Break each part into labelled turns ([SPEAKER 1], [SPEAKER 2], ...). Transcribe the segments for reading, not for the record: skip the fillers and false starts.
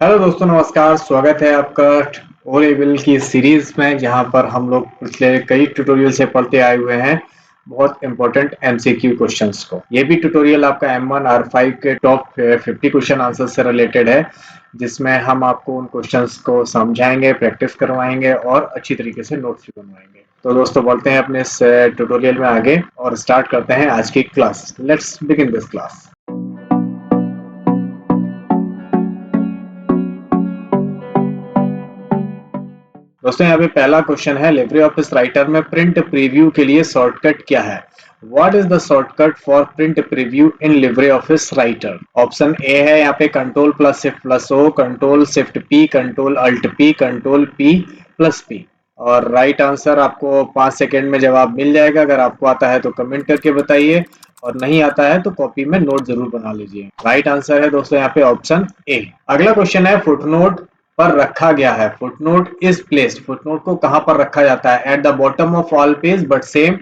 [SPEAKER 1] Hello दोस्तों, नमस्कार। स्वागत है आपका ओ लेवल की सीरीज में, जहां पर हम लोग पिछले कई ट्यूटोरियल से पढ़ते आए हुए हैं बहुत इंपॉर्टेंट एमसीक्यू क्वेश्चंस को। ये भी ट्यूटोरियल आपका M1 R5 के टॉप 50 क्वेश्चन आंसर से रिलेटेड है, जिसमें हम आपको उन क्वेश्चंस को समझाएंगे, प्रैक्टिस करवाएंगे और अच्छी तरीके से नोट्स भी बनवाएंगे। तो दोस्तों, बढ़ते हैं अपने इस ट्यूटोरियल में आगे और स्टार्ट करते हैं आज की class. Let's begin this class. दोस्तों, यहाँ पे पहला क्वेश्चन है, लिब्रे ऑफिस राइटर में प्रिंट प्रीव्यू के लिए शॉर्टकट क्या है? What is the shortcut for print preview in LibreOffice Writer? Option A है यहाँ पे control plus shift plus O, control shift P, control alt P, control P plus P. और right answer आपको 5 second में जवाब मिल जाएगा। अगर आपको आता है तो कमेंट करके बताइए, और नहीं आता है तो कॉपी में नोट जरूर बना लीजिए। राइट आंसर है दोस्तों यहाँ पे ऑप्शन ए। अगला क्वेश्चन है, फुटनोट पर रखा गया है। Footnote is placed. फुटनोट को कहां पर रखा जाता है? Eight the bottom of all page but same,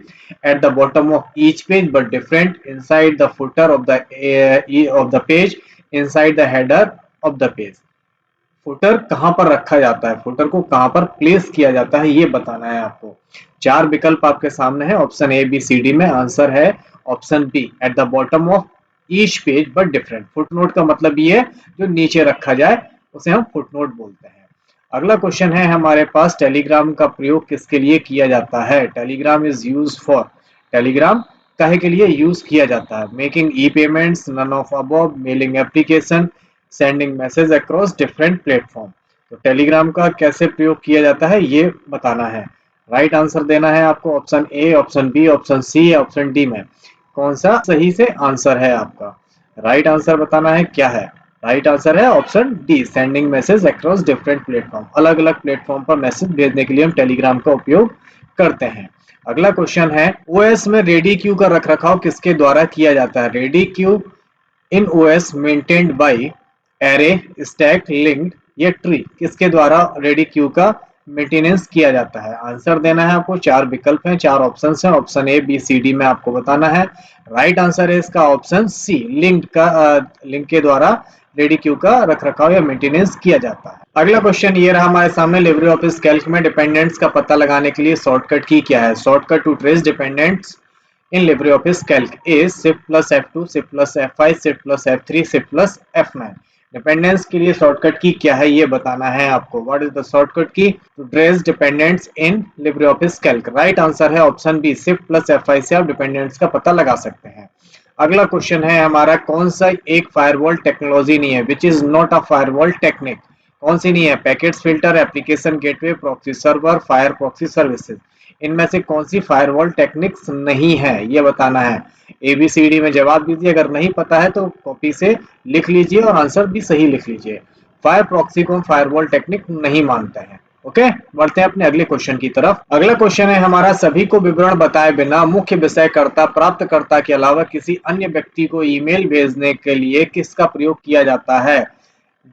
[SPEAKER 1] eight the bottom of each page but different, inside the footer of the page, inside the header of the page. Footer कहां पर रखा जाता है, फुटर को कहां पर प्लेस किया जाता है, ये बताना है आपको। 4 विकल्प आपके सामने है, option A B C D में। आंसर है option B, at the bottom of each page but different. Footnote का मतलब ये है जो नीचे रखा जाए उसे हम फुटनोट बोलते हैं। अगला क्वेश्चन है हमारे पास, टेलीग्राम का प्रयोग किसके लिए किया जाता है? Telegram is use for. Telegram काहे के लिए यूज किया जाता है? Making e payments, none of above, mailing application, sending message across different platform. तो टेलीग्राम का कैसे प्रयोग किया जाता है ये बताना है। राइट आंसर देना है आपको, option A, option B, option C या ऑप्शन डी में कौन सा सही से आंसर है आपका। राइट आंसर बताना है क्या है। राइट आंसर है option D, sending message across different platform. अलग अलग प्लेटफॉर्म पर मैसेज भेजने के लिए हम टेलीग्राम का उपयोग करते हैं। अगला क्वेश्चन है, ओएस में रेडी क्यू का रखरखाव किसके द्वारा किया जाता है? Ready Q in OS maintained by array, stack, linked या ट्री। किसके द्वारा रेडी क्यू का मेंटेनेंस किया जाता है? आंसर देना है आपको। 4 विकल्प हैं, 4 ऑप्शन हैं, option A B C D में आपको बताना है। राइट आंसर है इसका ऑप्शन सी, लिंक के द्वारा रेडी क्यू का रखरखाव या मेंटेनेंस किया जाता है। अगला क्वेश्चन ये रहा हमारे सामने, लिब्रे ऑफिस कैल्क में डिपेंडेंट्स का पता लगाने के लिए शॉर्टकट की क्या है? Shortcut to trace dependents in LibreOffice Calc is Shift plus F2, Shift plus F5, Shift plus F3, Shift plus F9। Dependence के लिए शॉर्टकट की क्या है ये बताना है आपको। What is the shortcut key to trace dependents in LibreOffice Calc? Right answer है option B, Shift plus F5 से आप डिपेंडेंट्स का पता लगा सकते हैं। अगला क्वेश्चन है हमारा, कौन सा एक फायरवॉल टेक्नोलॉजी नहीं है? Which is not a firewall technique. कौन सी नहीं है? Packets filter, application gateway, proxy server, fire proxy services. इनमें से कौन सी फायरवॉल टेक्निक्स नहीं है ये बताना है। ABCD में जवाब दीजिए। अगर नहीं पता है तो कॉपी से लिख लीजिए और आंसर भी सही लिख लीजिए। फायर प्रॉक्सी को हम फायरवॉल टेक्निक नहीं मानते हैं। ओके, बढ़ते हैं अपने अगले क्वेश्चन की तरफ। अगला क्वेश्चन है हमारा, सभी को विवरण बताए बिना मुख्य विषयकर्ता प्राप्तकर्ता के अलावा किसी अन्य व्यक्ति को ईमेल भेजने के लिए किसका प्रयोग किया जाता है?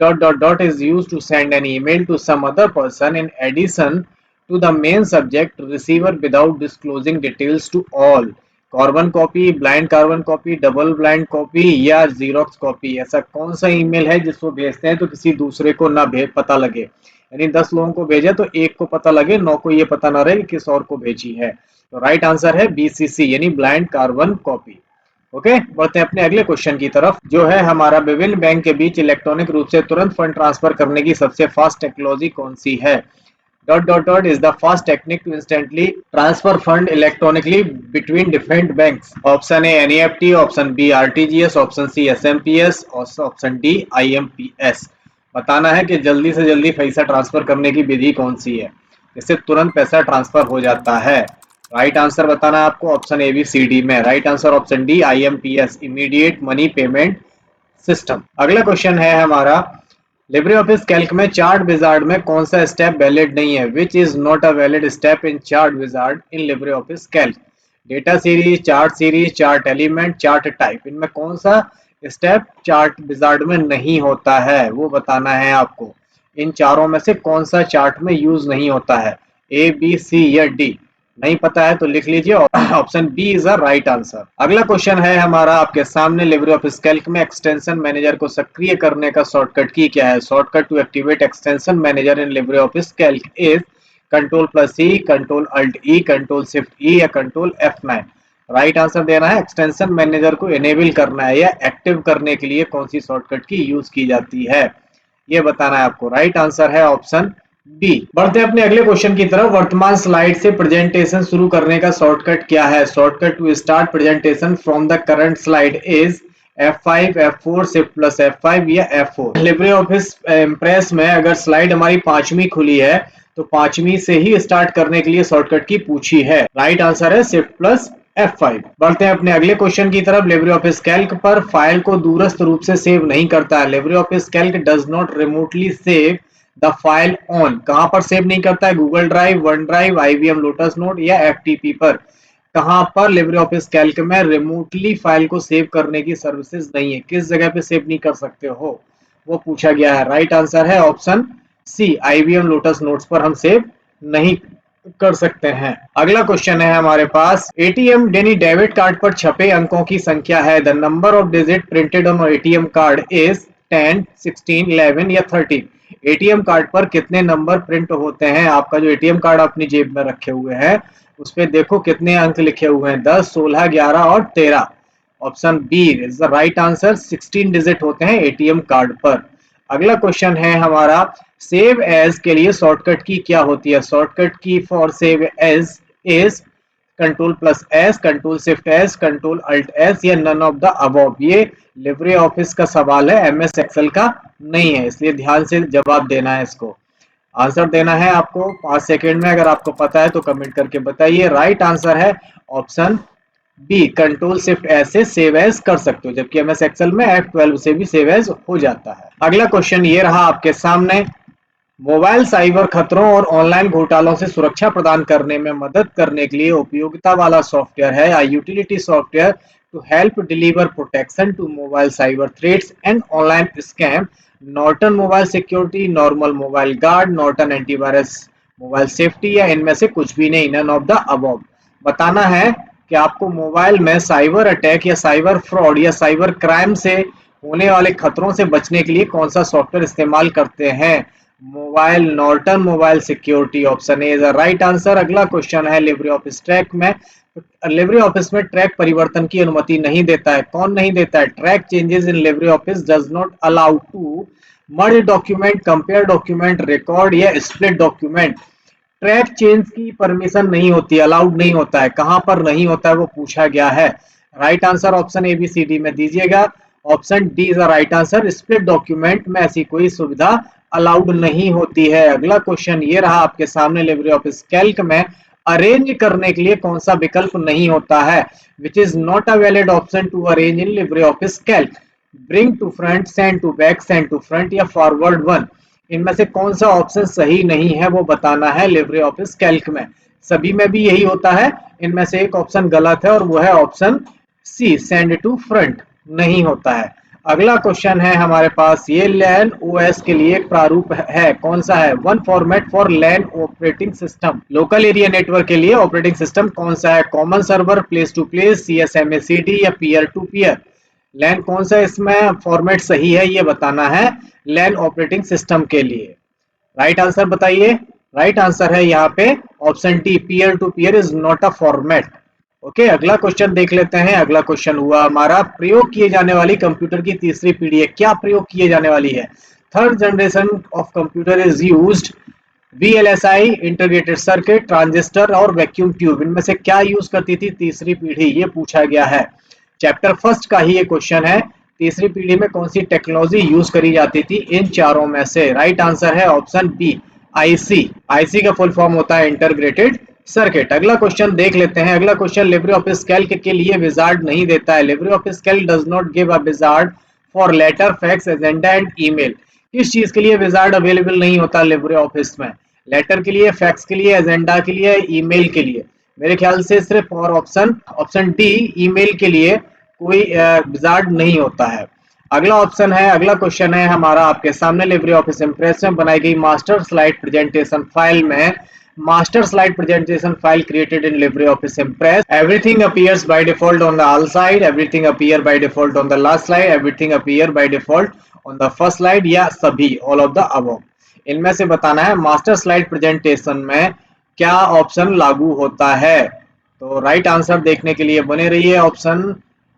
[SPEAKER 1] dot dot dot is used to send an email to some other person in addition to the main subject receiver without disclosing details to all। Carbon copy, blind carbon copy, double blind copy या xerox copy. ऐसा कौन सा email है जिसको भेजते हैं तो किसी दूसरे को ना पता लगे? यानी 10 लोगों को भेजे तो एक को पता लगे, 9 को ये पता ना रहे कि किस और को भेजी है। तो राइट आंसर है BCC यानी ब्लाइंड कार्बन कॉपी। ओके, बढ़ते हैं अपने अगले क्वेश्चन की तरफ, जो है हमारा, विभिन्न बैंक के बीच इलेक्ट्रॉनिक रूप से तुरंत फंड ट्रांसफर करने की सबसे फास्ट टेक्नोलॉजी कौन सी है? Dot dot dot is the fast technique to instantly transfer fund electronically between different banks. Option A NEFT, option B RTGS, option C SMPS और ऑप्शन डी IMPS। बताना है कि जल्दी से जल्दी पैसा ट्रांसफर करने की विधि कौन सी है जिससे तुरंत पैसा ट्रांसफर हो जाता है। राइट आंसर बताना है आपको, option A B C D में। Right answer option D IMPS, immediate money payment system. अगला क्वेश्चन है हमारा, लिब्रे ऑफिस कैल्क में चार्ट विजार्ड में कौन सा स्टेप वैलिड नहीं है? Which is not a valid step in chart wizard in LibreOffice Calc? Data series, chart element, chart type. इनमें कौन सा स्टेप चार्ट विजार्ड में नहीं होता है वो बताना है आपको। इन चारों में से कौन सा चार्ट में यूज नहीं होता है? A B C या D? नहीं पता है तो लिख लीजिए, option B is the right answer. अगला क्वेश्चन है हमारा आपके सामने, लिब्रे ऑफिस कैल्क में एक्सटेंशन मैनेजर को सक्रिय करने का शॉर्टकट की क्या है? Shortcut to activate extension manager in LibreOffice Calc is control plus E, control alt E, control shift E या कंट्रोल F9। राइट आंसर देना है। एक्सटेंशन मैनेजर को इनेबल करना है या एक्टिव करने के लिए कौन सी शॉर्टकट की यूज की जाती है, ये बताना है आपको। राइट आंसर है ऑप्शन बी। बढ़ते हैं अपने अगले क्वेश्चन की तरफ। वर्तमान स्लाइड से प्रेजेंटेशन शुरू करने का शॉर्टकट क्या है? Shortcut to start presentation from the current slide is F5, F4, shift plus F5 या F4। लिब्रे ऑफिस इम्प्रेस में अगर स्लाइड हमारी पांचवी खुली है तो पांचवी से ही स्टार्ट करने के लिए शॉर्टकट की पूछी है। राइट आंसर है शिफ्ट प्लस F5। बढ़ते हैं अपने अगले क्वेश्चन की तरफ। लिब्रे ऑफिस कैल्क पर फाइल को दूरस्थ रूप से सेव नहीं करता है। LibreOffice Calc does not remotely save the file on, कहां पर सेव नहीं करता है? Google drive, one drive, IBM lotus note या FTP पर। कहां पर लिब्रे ऑफिस कैल्क में रिमोटली फाइल को सेव करने की सर्विसेज नहीं है? किस जगह पे सेव नहीं कर सकते हो, वो पूछा गया है। राइट आंसर है option C, IBM Lotus Notes पर हम सेव नहीं कर सकते हैं। अगला क्वेश्चन है हमारे पास, एटीएम यानी डेबिट कार्ड पर छपे अंकों की संख्या है। The number of digit printed on ATM card is 10, 16, 11 या 13। एटीएम कार्ड पर कितने नंबर प्रिंट होते हैं? आपका जो एटीएम कार्ड अपनी जेब में रखे हुए हैं उस पे देखो कितने अंक लिखे हुए हैं, 10, 16, 11 और 13। Option B is the right answer. 16 digit होते हैं एटीएम कार्ड पर। अगला क्वेश्चन है हमारा, सेव एज के लिए शॉर्टकट की क्या होती है? Shortcut key for save as is control plus S, control shift S, control alt S या नन ऑफ द अबव। ये लिब्रे ऑफिस का सवाल है, MS एक्सेल का नहीं है, इसलिए ध्यान से जवाब देना है। इसको आंसर देना है आपको 5 सेकेंड में। अगर आपको पता है तो कमेंट करके बताइए। राइट आंसर है option B, control shift S से सेव एज कर सकते हो, जबकि MS एक्सेल में F12 से भी सेव एज हो जाता है। अगला क्वेश्चन ये रहा आपके सामने, मोबाइल साइबर खतरों और ऑनलाइन घोटालों से सुरक्षा प्रदान करने में मदद करने के लिए उपयोगिता वाला सॉफ्टवेयर है या utility software to help deliver protection to mobile cyber threats and online scam. Norton mobile security, normal mobile guard, Norton antivirus mobile safety या इनमें से कुछ भी नहीं, नन ऑफ द अबव। बताना है कि आपको मोबाइल में साइबर अटैक या साइबर फ्रॉड या साइबर क्राइम से होने वाले खतरों से बचने के लिए कौन सा सॉफ्टवेयर इस्तेमाल करते हैं? Mobile Norton mobile security, option A is the right answer. अगला क्वेश्चन है, लिब्रे ऑफिस ट्रैक में, लिब्रे ऑफिस में ट्रैक परिवर्तन की अनुमति नहीं देता है। कौन नहीं देता है? Track changes in LibreOffice does not allow to merge document, compare document, record या स्प्लिट डॉक्यूमेंट। ट्रैक चेंज की परमिशन नहीं होती, अलाउड नहीं होता है। कहां पर नहीं होता है वो पूछा गया है। राइट आंसर ऑप्शन ABCD में दीजिएगा। Option D is the right answer. Split document में ऐसी कोई सुविधा अलाउड नहीं होती है। अगला क्वेश्चन ये रहा आपके सामने, लिब्रे ऑफिस कैल्क में अरेंज करने के लिए कौन सा विकल्प नहीं होता है? Which is not a valid option to arrange in LibreOffice Calc. Bring to front, send to back, send to front या फॉरवर्ड वन। इनमें से कौन सा ऑप्शन सही नहीं है वो बताना है लिब्रे ऑफिस कैल्क में। सभी में भी यही होता है, इनमें से एक ऑप्शन गलत है और वो है option C, send to front नहीं होता है। अगला क्वेश्चन है हमारे पास, ये लैन OS के लिए एक प्रारूप है, कौन सा है? One format for LAN operating system. Local area network के लिए ऑपरेटिंग सिस्टम कौन सा है? Common server, place to place, CSMACD या पीयर टू पीयर। लैन कौन सा इसमें फॉर्मेट सही है ये बताना है लैन ऑपरेटिंग सिस्टम के लिए। राइट आंसर बताइए। राइट आंसर है यहाँ पे option D, peer to peer is not a format. Okay, अगला क्वेश्चन देख लेते हैं। अगला क्वेश्चन हुआ हमारा, प्रयोग किए जाने वाली कंप्यूटर की तीसरी पीढ़ी है। क्या प्रयोग किए जाने वाली है? Third generation of computer is used. VLSI, integrated circuit, transistor और वैक्यूम ट्यूब, इनमें से क्या यूज करती थी तीसरी पीढ़ी, ये पूछा गया है। चैप्टर फर्स्ट का ही ये क्वेश्चन है, तीसरी पीढ़ी में कौन सी टेक्नोलॉजी यूज करी जाती थी इन चारों में से? राइट आंसर है ऑप्शन बी, IC। IC का फुल फॉर्म होता है इंटीग्रेटेड सर्किट। अगला क्वेश्चन देख लेते हैं। अगला क्वेश्चन, लिब्रे ऑफिस कैल्क के लिए विजार्ड नहीं देता है। LibreOffice Calc does not give a wizard for letter, fax, agenda and email. किस चीज के लिए विजार्ड अवेलेबल नहीं होता लिब्रे ऑफिस में? लेटर के लिए, फैक्स के लिए, एजेंडा के लिए, ईमेल के लिए? मेरे ख्याल से सिर्फ और ऑप्शन डी, ईमेल के लिए कोई विजार्ड नहीं होता है। अगला ऑप्शन है, अगला क्वेश्चन है हमारा आपके सामने, लिब्रे ऑफिस इंप्रेस में बनाई गई मास्टर स्लाइड प्रेजेंटेशन फाइल में master slide presentation file created in LibreOffice Impress. Everything appears by default on the all side, everything appear by default on the last slide, everything appear by default on the first slide या सभी all of the above. इनमें से बताना है master slide presentation में क्या option लागू होता है। तो राइट आंसर देखने के लिए बने रहिए। Option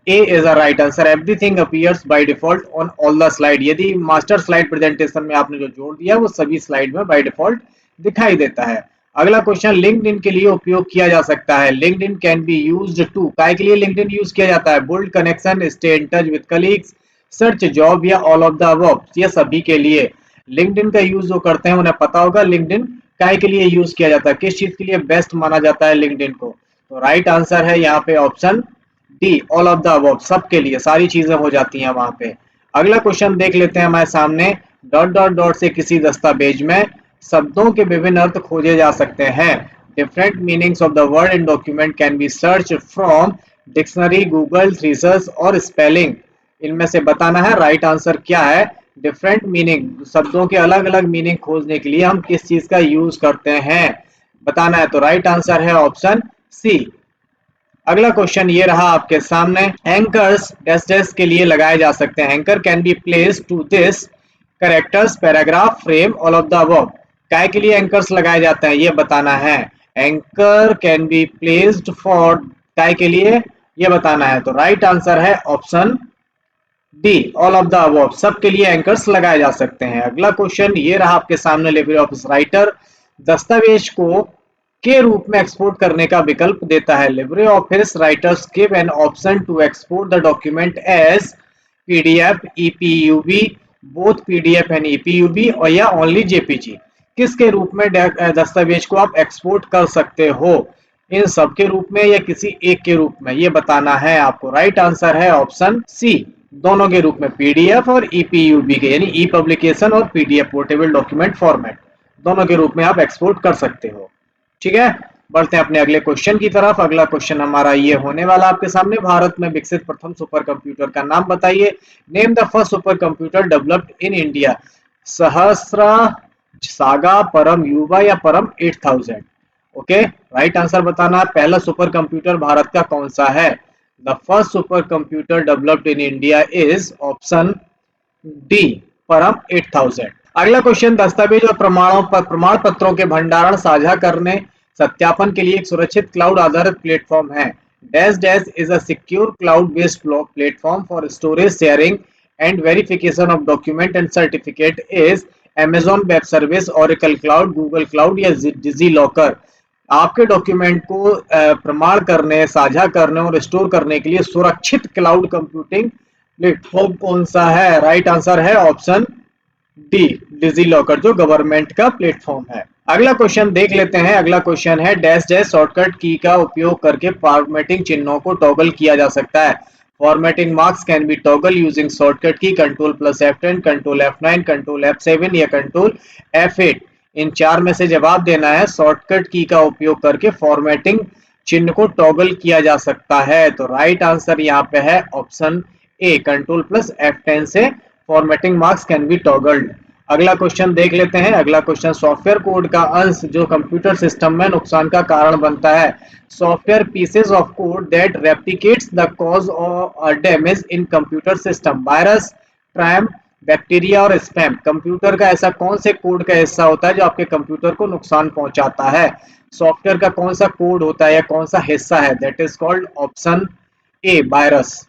[SPEAKER 1] A is a right answer, everything appears by default on all the slide. यदि मास्टर स्लाइड प्रेजेंटेशन में आपने जो जोड़ दिया वो सभी स्लाइड में बाय डिफॉल्ट दिखाई देता है। अगला क्वेश्चन, लिंक्डइन के लिए उपयोग किया जा सकता है। LinkedIn can be used to, काय के लिए लिंक्डइन यूज किया जाता है? Build connection, stay in touch with colleagues, search job या ऑल ऑफ द अबव। ये सभी के लिए लिंक्डइन का यूज जो करते हैं उन्हें पता होगा लिंक्डइन काय के लिए यूज किया जाता है, किस चीज के लिए बेस्ट माना जाता है लिंक्डइन को। तो राइट आंसर है यहाँ पे option D, all of the above, सबके लिए, सारी चीजें हो जाती हैं वहां पे। अगला क्वेश्चन देख लेते हैं हमारे सामने, डॉट डॉट डॉट से किसी दस्तावेज में शब्दों के विभिन्न अर्थ खोजे जा सकते हैं। Different meanings of the word in document can be search from dictionary, Google, thesis और स्पेलिंग। इनमें से बताना है राइट आंसर क्या है। डिफरेंट मीनिंग, शब्दों के अलग अलग मीनिंग खोजने के लिए हम किस चीज का यूज करते हैं बताना है। तो राइट आंसर है ऑप्शन सी। अगला क्वेश्चन ये रहा आपके सामने, एंकर्स डैश डैश के लिए लगाए जा सकते हैं। Anchor can be place to this characters, paragraph, frame, all of the above. काय के लिए एंकर्स लगाए जाते हैं ये बताना है। Anchor can be placed for, काय के लिए ये बताना है। तो राइट आंसर है option D, all of the above, सबके लिए एंकर्स लगाए जा सकते हैं। अगला क्वेश्चन ये रहा आपके सामने, लिब्रे ऑफिस राइटर दस्तावेज को के रूप में एक्सपोर्ट करने का विकल्प देता है। LibreOffice writers give an option to export the document as PDF, EPUB, both PDF and EPUB, और या ओनली जेपीजी। किसके रूप में दस्तावेज को आप एक्सपोर्ट कर सकते हो? इन सब के रूप में या किसी एक के रूप में, ये बताना है आपको। राइट आंसर है ऑप्शन सी, दोनों के रूप में, पीडीएफ और ईपीयूबी के, यानी ई पब्लिकेशन और पीडीएफ पोर्टेबल डॉक्यूमेंट फॉर्मेट, दोनों के रूप में आप एक्सपोर्ट कर सकते हो। ठीक है, बढ़ते हैं अपने अगले क्वेश्चन की तरफ। अगला क्वेश्चन हमारा ये होने वाला आपके सामने, भारत में विकसित प्रथम सुपर कंप्यूटर का नाम बताइए। Name the first super computer developed in India. Sahasra, Saga, Param Yuva या परम 8000। ओके, राइट आंसर बताना है। पहला सुपर कंप्यूटर भारत का कौन सा है? The first super computer developed in India is option D, परम 8000। अगला क्वेश्चन, दस्तावेज और प्रमाण पत्रों के भंडारण, साझा करने, सत्यापन के लिए एक सुरक्षित क्लाउड आधारित प्लेटफॉर्म है। Dash dash is a secure cloud based platform for storage, sharing and verification of document and certificate is Amazon web service, Oracle cloud, Google cloud या डिजी लॉकर। आपके डॉक्यूमेंट को प्रमाण करने, साझा करने और स्टोर करने के लिए सुरक्षित क्लाउड कंप्यूटिंग प्लेटफॉर्म कौन सा है? राइट आंसर है ऑप्शन डी, डिजी लॉकर, जो गवर्नमेंट का प्लेटफॉर्म है। अगला क्वेश्चन देख लेते हैं। अगला क्वेश्चन है, डैश डैश शॉर्टकट की का उपयोग करके फॉर्मेटिंग चिन्हों को टॉगल किया जा सकता है। Formatting marks can be toggle using shortcut key control plus F10, control F9, control F7 या कंट्रोल F8। इन चार में से जवाब देना है। शॉर्टकट की का उपयोग करके फॉर्मेटिंग चिन्ह को टॉगल किया जा सकता है। तो राइट आंसर यहाँ पे है ऑप्शन ए, कंट्रोल प्लस F10 से फॉर्मेटिंग मार्क्स कैन बी टॉगल्ड। अगला क्वेश्चन देख लेते हैं। अगला क्वेश्चन, सॉफ्टवेयर कोड का अंश जो कंप्यूटर सिस्टम में नुकसान का कारण बनता है। Software pieces of code that replicates the cause of damage in computer system. Virus, tram, bacteria और स्पैम। कंप्यूटर का ऐसा कौन से कोड का हिस्सा होता है जो आपके कंप्यूटर को नुकसान पहुंचाता है? सॉफ्टवेयर का कौन सा कोड होता है या कौन सा हिस्सा है? That is called option A, virus.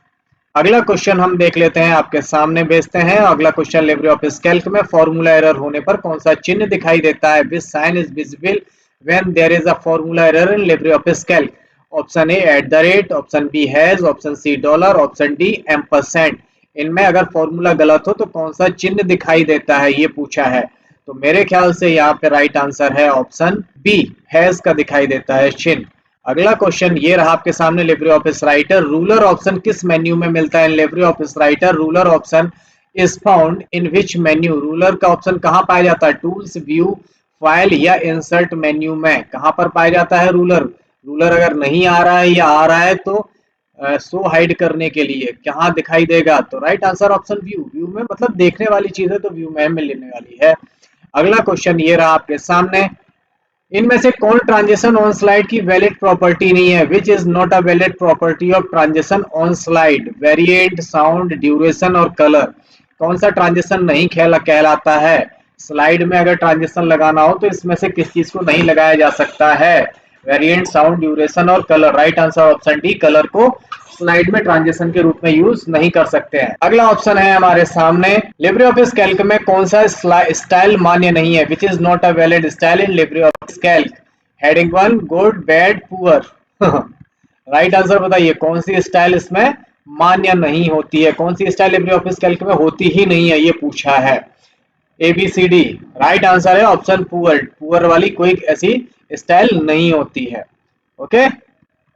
[SPEAKER 1] अगला क्वेश्चन हम देख लेते हैं, आपके सामने भेजते हैं। अगला क्वेश्चन, लिब्रे ऑफिस कैल्क में फॉर्मूला एरर होने पर कौन सा चिन्ह दिखाई देता है? Which sign is visible when there is a formula error in LibreOffice Calc? Option A @ option B hash, option C $, option D ampersand. इनमें अगर फॉर्मूला गलत हो तो कौन सा चिन्ह दिखाई देता है ये पूछा है। तो मेरे ख्याल से यहाँ पे राइट आंसर है ऑप्शन बी, हैज का दिखाई देता है चिन्ह। अगला क्वेश्चन ये रहा आपके सामने, LibreOffice writer ruler option किस मेन्यू में मिलता है? LibreOffice writer ruler option is found in which menu? Ruler का ऑप्शन कहाँ पाया जाता है? टूल्स, व्यू, फाइल या इंसर्ट मेन्यू में कहाँ पर पाया जाता है रूलर? रूलर अगर नहीं आ रहा है या आ रहा है तो शो हाइड करने के लिए कहाँ दिखाई देगा? तो right answer option view, view में, मतलब देखने वाली चीज है तो व्यू में मिलने वाली है। अगला क्वेश्चन ये रहा आपके सामने, इनमें से कौन ट्रांजिशन ऑन स्लाइड की वैलिड प्रॉपर्टी नहीं है? Which is not a valid property of transition on slide? Variant, sound, duration और कलर। कौन सा ट्रांजिशन नहीं कहलाता है? स्लाइड में अगर ट्रांजिशन लगाना हो तो इसमें से किस चीज को नहीं लगाया जा सकता है? वेरिएंट, साउंड, ड्यूरेशन और colour. Right answer option D, colour को स्लाइड में ट्रांजिशन के रूप में यूज नहीं कर सकते हैं। अगला ऑप्शन है हमारे सामने, लिब्रे ऑफिस कैल्क में कौन सा स्टाइल मान्य नहीं है? Which is not a valid style in LibreOffice Calc? Heading 1, good, bad, poor. Right answer बताइए, कौन सी स्टाइल इसमें मान्य नहीं होती है? कौन सी स्टाइल लिब्रे ऑफिस कैल्क में होती ही नहीं है, ये पूछा है। A B C D. Right answer है ऑप्शन पुअर। पुअर वाली कोई ऐसी स्टाइल नहीं होती है। ओके,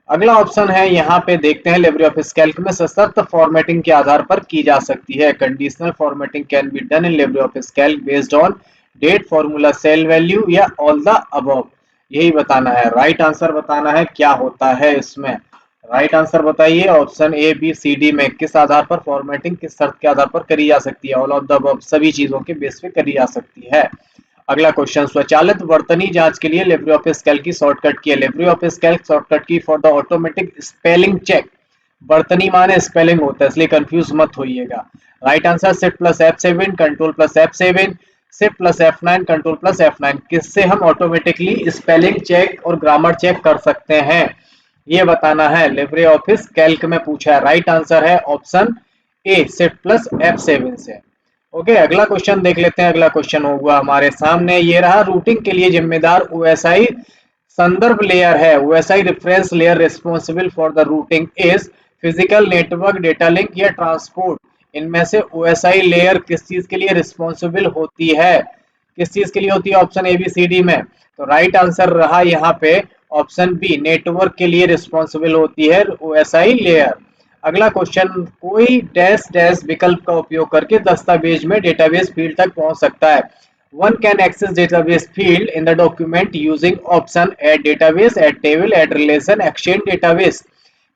[SPEAKER 1] अगला ऑप्शन है, यहाँ पे देखते हैं, लिब्रे ऑफिस कैल्क में सशर्त फॉर्मेटिंग के आधार पर की जा सकती है। Conditional formatting can be done in LibreOffice Calc based on date, formula, cell value या ऑल द अबव। यही बताना है, राइट आंसर बताना है क्या होता है इसमें। राइट आंसर बताइए, option A B C D में किस आधार पर फॉर्मेटिंग किस शर्त के आधार पर करी जा सकती है? ऑल ऑफ द अबव, सभी चीजों के बेस पे करी जा सकती है। अगला क्वेश्चन, स्वचालित वर्तनी जांच के लिए लिब्रे ऑफिस कैल्क की शॉर्टकट की है। LibreOffice Calc shortcut key for the automatic spelling check. वर्तनी माने स्पेलिंग होता है, इसलिए कंफ्यूज मत होइएगा। Right answer, shift plus F7, control plus F7, shift plus F9, control plus F9। किससे हम ऑटोमेटिकली स्पेलिंग चेक और ग्रामर चेक कर सकते हैं, ये बताना है। लिब्रे ऑफिस कैल्क में पूछा है। राइट आंसर है ऑप्शन ए, शिफ्ट प्लस F7 से। ओके, अगला क्वेश्चन देख लेते हैं। अगला क्वेश्चन होगा हमारे सामने, ये रहा, रूटिंग के लिए जिम्मेदार OSI संदर्भ लेयर है। OSI reference layer responsible for the routing is physical network, data link या ट्रांसपोर्ट। इनमें से OSI लेयर किस चीज के लिए रिस्पॉन्सिबल होती है? किस चीज के लिए होती है option A B C D में? तो राइट आंसर रहा यहाँ पे ऑप्शन बी, नेटवर्क के लिए रिस्पॉन्सिबल होती है OSI लेयर। अगला क्वेश्चन, कोई डैश डैश विकल्प का उपयोग करके दस्तावेज में डेटाबेस फील्ड तक पहुंच सकता है। One can access database field in the document using option add database, add table, add relation, exchange database.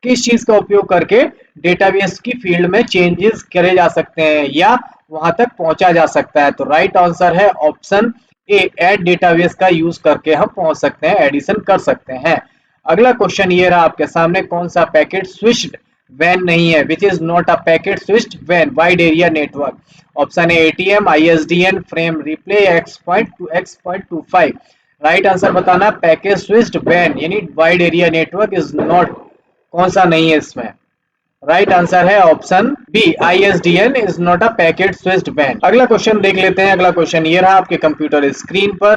[SPEAKER 1] किस चीज का उपयोग करके डेटाबेस की फील्ड में चेंजेस करे जा सकते हैं या वहां तक पहुंचा जा सकता है? तो राइट आंसर है ऑप्शन ए, एड डेटाबेस का यूज करके हम पहुंच सकते हैं, एडिशन कर सकते हैं। अगला क्वेश्चन ये रहा आपके सामने, कौन सा पैकेट स्विच्ड वैन नहीं है? Which is not a packet switched वैन wide area network? Option A ATM, ISDN, frame रिप्ले, X.25। राइट आंसर बताना, पैकेट स्विच्ड वैन यानी wide area network is not, कौन सा नहीं है इसमें? राइट आंसर है option B, ISDN is not a packet switched वैन। अगला क्वेश्चन देख लेते हैं। अगला क्वेश्चन ये रहा आपके कंप्यूटर स्क्रीन पर,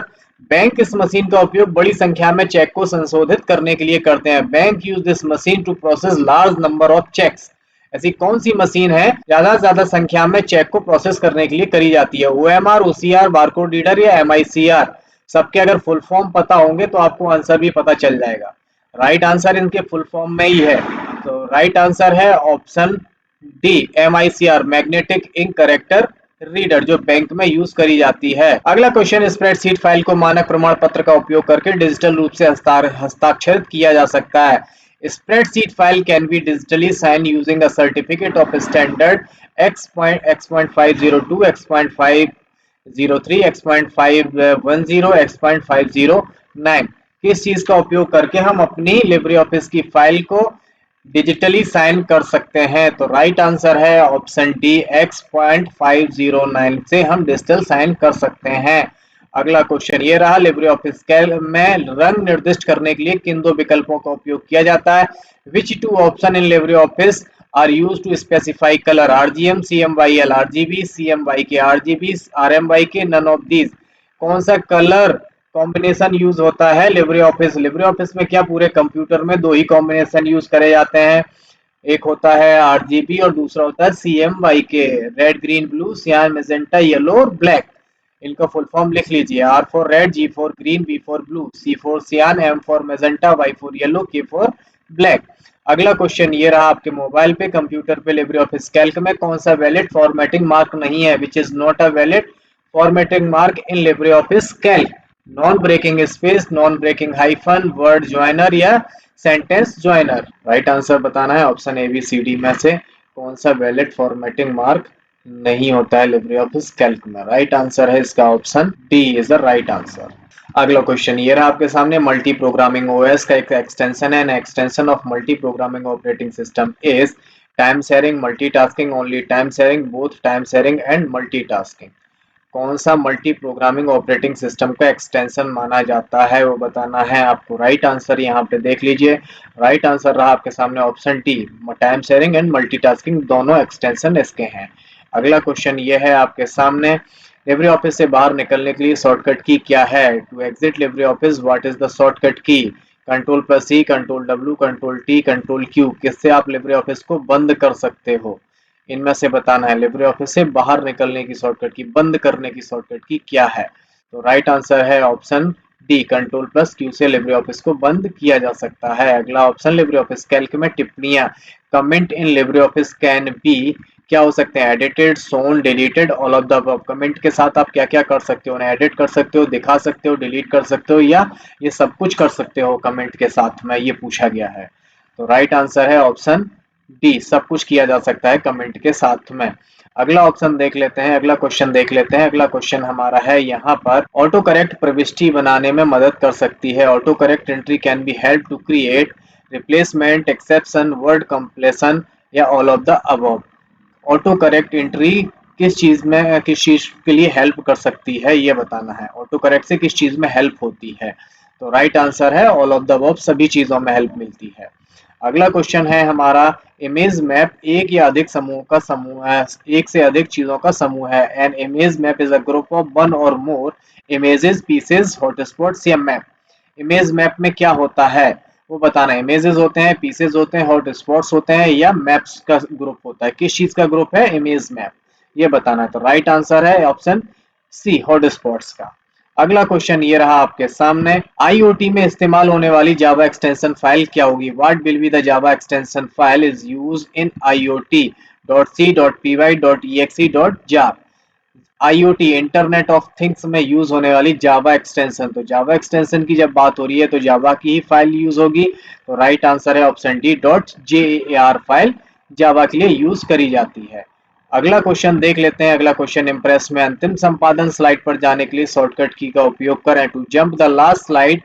[SPEAKER 1] बैंक इस मशीन का उपयोग बड़ी संख्या में चेक को संशोधित करने के लिए करते हैं। Bank use this machine to process large number of cheques. ऐसी कौन सी मशीन है ज्यादा से ज्यादा संख्या में चेक को प्रोसेस करने के लिए करी जाती है? OMR, OCR, बारकोड रीडर या MICR? सबके अगर फुल फॉर्म पता होंगे तो आपको आंसर भी पता चल जाएगा। राइट आंसर इनके फुल फॉर्म में ही है, तो राइट आंसर है option D, MICR, magnetic ink character reader, जो बैंक में यूज करी जाती है। अगला क्वेश्चन, स्प्रेडशीट फाइल को मानक प्रमाण पत्र का उपयोग करके डिजिटल रूप से हस्ताक्षरित किया जा सकता है। Spreadsheet file can be digitally sign using a certificate of standard X.502, X.503, X.510, X.509। किस चीज का उपयोग करके हम अपनी लिब्रे ऑफिस की फाइल को डिजिटली साइन कर सकते हैं? तो राइट आंसर है ऑप्शन डी, X.509 से हम डिजिटल साइन कर सकते हैं। अगला क्वेश्चन ये रहा, लिब्रे ऑफिस कैल्क में रंग निर्दिष्ट करने के लिए किन दो विकल्पों का उपयोग किया जाता है? Which two option in LibreOffice are use to specify colour? RGM, CMYL, RGB, CMYK, RGB, RMYK, none of these. कौन सा कलर कॉम्बिनेशन यूज होता है लिब्रे ऑफिस? लिब्रे ऑफिस में क्या पूरे कंप्यूटर में दो ही कॉम्बिनेशन यूज करे जाते हैं? एक होता है RGB और दूसरा होता है CMYK, रेड, ग्रीन, ब्लू, सियान, मैजेंटा, येलो और ब्लैक। इनका फुल फॉर्म लिख लीजिए, R for red, G for green, B for blue, C for सियान, M for magenta, Y for yellow, K for black. अगला क्वेश्चन ये रहा आपके मोबाइल पे, कंप्यूटर पे, लिब्रे ऑफिस कैल्क में कौन सा वैलिड फॉर्मेटिंग मार्क नहीं है? Which is not a valid formatting mark in LibreOffice Calc? Non breaking space, non breaking hyphen, word joiner या सेंटेंस ज्वाइनर? राइट आंसर बताना है option A B C D में से कौन सा valid formatting mark नहीं होता है लिब्रे ऑफिस कैल्क में? राइट आंसर है इसका option D is the right answer. अगला क्वेश्चन ये रहा आपके सामने, मल्टी प्रोग्रामिंग ओएस का एक एक्सटेंशन है, an extension of multi programming operating system is time sharing, multitasking, only time sharing, both time sharing and multitasking. कौन सा मल्टी प्रोग्रामिंग ऑपरेटिंग सिस्टम का एक्सटेंशन माना जाता है वो बताना है आपको। राइट आंसर यहाँ पे देख लीजिए, राइट आंसर रहा आपके सामने option D, time sharing and multitasking दोनों एक्सटेंशन इसके हैं। अगला क्वेश्चन ये है आपके सामने, लिब्रे ऑफिस से बाहर निकलने के लिए शॉर्टकट की क्या है। To exit LibreOffice what is the shortcut key. Control plus C, control W, control T, control Q, किससे आप लिब्रे ऑफिस को बंद कर सकते हो। इनमें से बताना है लिब्रे ऑफिस से बाहर निकलने की शॉर्टकट की, बंद करने की शॉर्टकट की क्या है। तो राइट आंसर है option D, control plus Q से लिब्रे ऑफिस को बंद किया जा सकता है। अगला ऑप्शन, लिब्रे ऑफिस कैल्क में टिप्पणियां, comment in LibreOffice can be, क्या हो सकते हैं, edited, shown, deleted, all of the above. Comment के साथ आप क्या क्या कर सकते हो, उन्हें एडिट कर सकते हो, दिखा सकते हो, डिलीट कर सकते हो, या ये सब कुछ कर सकते हो कमेंट के साथ में, ये पूछा गया है। तो राइट आंसर है ऑप्शन डी, सब कुछ किया जा सकता है कमेंट के साथ में। अगला ऑप्शन देख लेते हैं, अगला क्वेश्चन देख लेते हैं। अगला क्वेश्चन हमारा है यहाँ पर, ऑटो करेक्ट प्रविष्टि बनाने में मदद कर सकती है। Autocorrect entry can be help to create replacement, exception, word completion, या all of the above. Autocorrect entry किस चीज में, किस चीज के लिए हेल्प कर सकती है ये बताना है। ऑटो करेक्ट से किस चीज में हेल्प होती है। तो राइट आंसर है ऑल ऑफ द अबव, सभी चीजों में हेल्प मिलती है। अगला क्वेश्चन है हमारा, इमेज मैप एक या अधिक समूह का समूह है, एक से अधिक चीजों का समूह है। An image map is a group of one और मोर इमेजेस, पीसेस, हॉटस्पॉट्स या मैप। इमेज मैप में क्या होता है वो बताना है। इमेजेस होते हैं, पीसेस होते हैं, हॉट स्पॉट्स होते हैं, या मैप्स का ग्रुप होता है। किस चीज का ग्रुप है इमेज मैप, ये बताना है। तो राइट आंसर है ऑप्शन सी, हॉट स्पॉट्स का। अगला क्वेश्चन ये रहा आपके सामने, आईओटी में इस्तेमाल होने वाली जावा एक्सटेंशन फाइल क्या होगी। What will be the Java extension file is used in IoT dot C dot P Y dot E X E dot jar. IoT, internet of things में यूज होने वाली जावा एक्सटेंशन। तो जावा एक्सटेंशन की जब बात हो रही है तो जावा की ही फाइल यूज होगी। तो राइट आंसर है option D, dot JR file Java के लिए यूज करी जाती है। अगला क्वेश्चन देख लेते हैं। अगला क्वेश्चन, इंप्रेस में अंतिम संपादन स्लाइड पर जाने के लिए शॉर्टकट की का उपयोग करें। To jump the last slide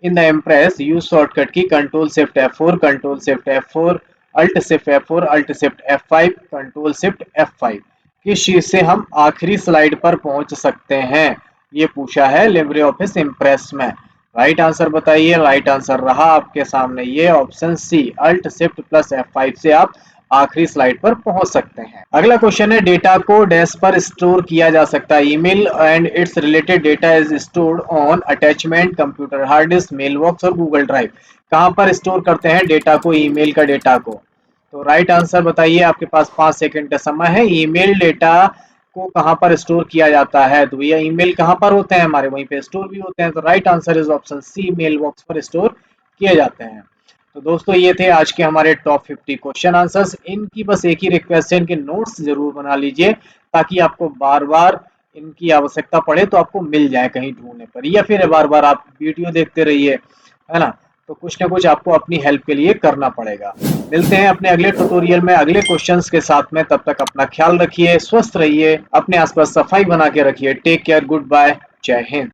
[SPEAKER 1] in the Impress use shortcut key control shift F4, control shift F4, alt shift F4, alt shift F5, control shift F5। किस चीज से हम आखिरी स्लाइड पर पहुंच सकते हैं ये पूछा है लिब्रे ऑफिस इम्प्रेस में। राइट आंसर बताइए। राइट आंसर रहा आपके सामने ये option C, alt shift plus F5 से आप आखिरी स्लाइड पर पहुंच सकते हैं। अगला क्वेश्चन है, डेटा को डैश पर स्टोर किया जा सकता है। Email and its related data is stored on attachment, computer hard disk, mail box और गूगल ड्राइव। कहां पर स्टोर करते हैं डेटा को, ईमेल का डेटा को। तो राइट आंसर बताइए, आपके पास 5 सेकंड का समय है। ईमेल डेटा को कहां पर स्टोर किया जाता है, तो भैया ईमेल कहां पर होते हैं हमारे, वहीं पे स्टोर भी होते हैं। तो right answer is option C, mail box पर स्टोर किए जाते हैं। तो दोस्तों ये थे आज के हमारे टॉप 50 क्वेश्चन आंसर्स। इनकी बस एक ही रिक्वेस्ट है, इनके नोट्स जरूर बना लीजिए ताकि आपको बार बार इनकी आवश्यकता पड़े तो आपको मिल जाए कहीं ढूंढने पर, या फिर बार बार आप वीडियो देखते रहिए, है ना। तो कुछ ना कुछ आपको अपनी हेल्प के लिए करना पड़ेगा। मिलते हैं अपने अगले ट्यूटोरियल में अगले क्वेश्चंस के साथ में। तब तक अपना ख्याल रखिए, स्वस्थ रहिए, अपने आसपास सफाई बना के रखिए। टेक केयर, गुड बाय, जय हिंद।